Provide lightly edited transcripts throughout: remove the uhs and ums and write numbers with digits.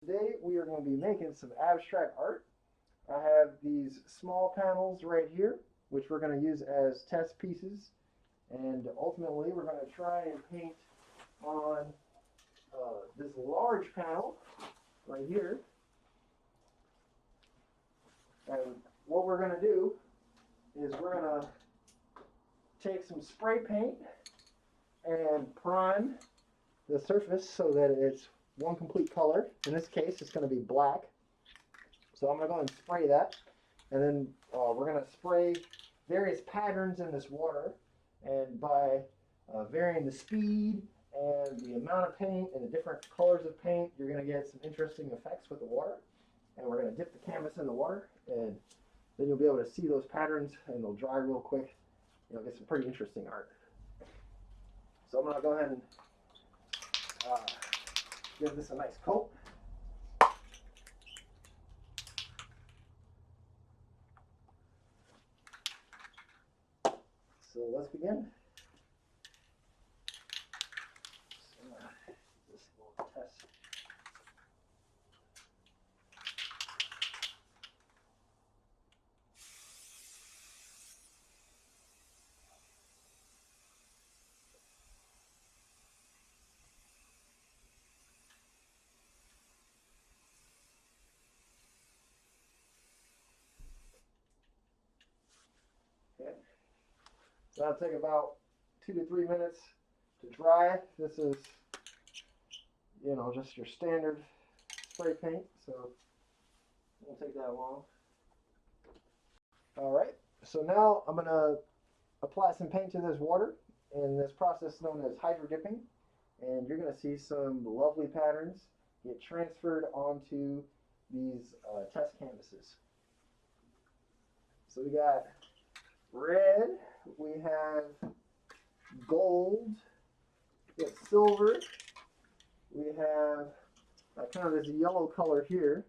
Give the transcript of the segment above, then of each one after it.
Today we are going to be making some abstract art. I have these small panels right here, which we're going to use as test pieces. And ultimately we're going to try and paint on this large panel right here. And what we're going to do is we're going to take some spray paint and prime the surface so that it's one complete color. In this case, it's going to be black. So I'm going to go and spray that. And then we're going to spray various patterns in this water. And by varying the speed and the amount of paint and the different colors of paint, you're going to get some interesting effects with the water. And we're going to dip the canvas in the water, and then you'll be able to see those patterns, and they'll dry real quick. You'll get some pretty interesting art. So I'm going to go ahead and give this a nice coat. So let's begin. This little test. Okay. So that'll take about 2 to 3 minutes to dry. This is, just your standard spray paint, so it won't take that long. All right, so now I'm going to apply some paint to this water, and this process known as hydro dipping, and you're going to see some lovely patterns get transferred onto these test canvases. So we got red, we have gold, we have silver, we have kind of this yellow color here.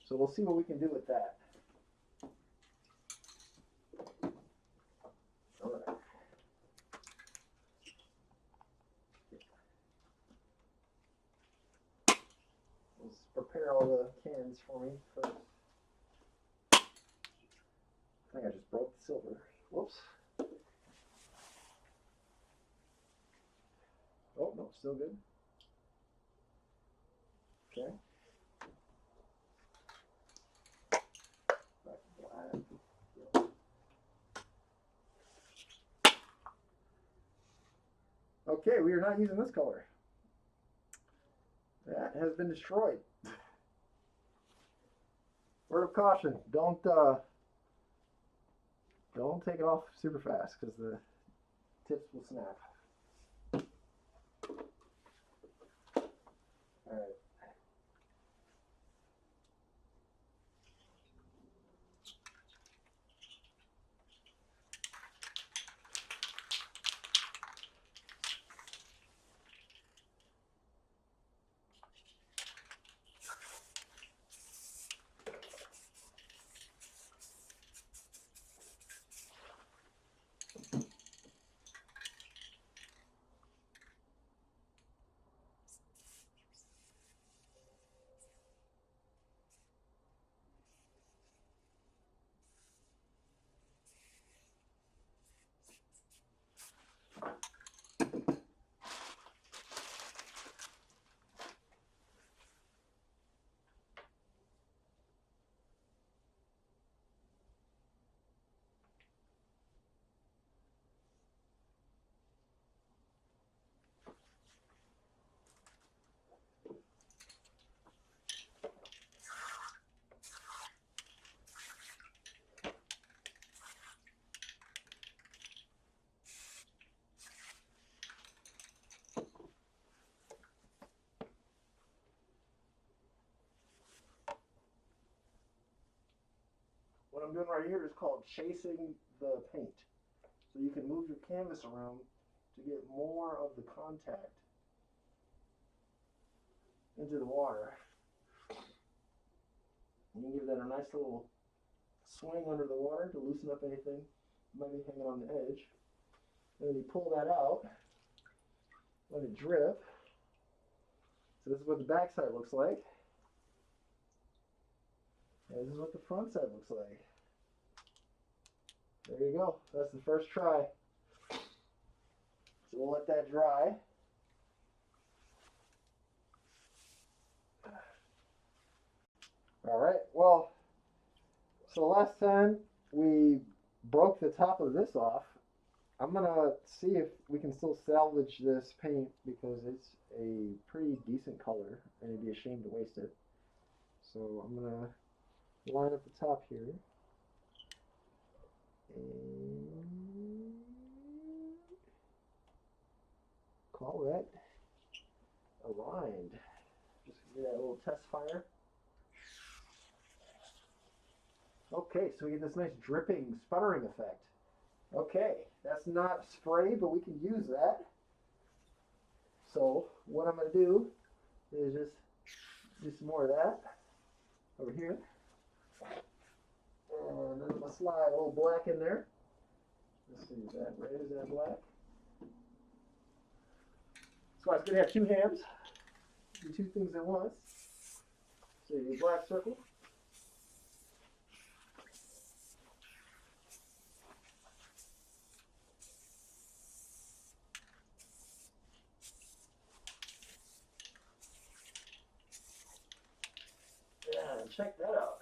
So we'll see what we can do with that. All right. Let's prepare all the cans for me first. I think I just broke the silver. Whoops. Oh, no, still good. Okay. Back to black. Okay, we are not using this color. That has been destroyed. Word of caution, don't take it off super fast because the tips will snap. All right. What I'm doing right here is called chasing the paint. So you can move your canvas around to get more of the contact into the water. And you can give that a nice little swing under the water to loosen up anything that might be hanging on the edge. And then you pull that out, let it drip. So this is what the backside looks like. this is what the front side looks like. There you go. That's the first try. So we'll let that dry. All right, well, so last time we broke the top of this off. I'm gonna see if we can still salvage this paint because it's a pretty decent color and it'd be a shame to waste it. So I'm gonna line up the top here. And call that aligned. Just give that a little test fire. Okay, so we get this nice dripping, sputtering effect. Okay, that's not spray, but we can use that. So what I'm going to do is just do some more of that over here. And then I'm going to slide a little black in there. Let's see, is that red? Is that black? So I was going to have two hands, do two things at once. So your black circle. Yeah, check that out.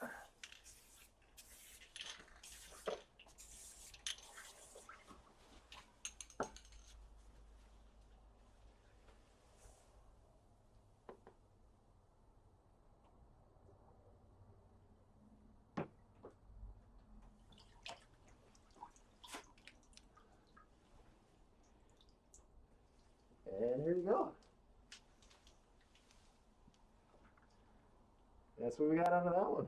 And here you go. That's what we got out of that one.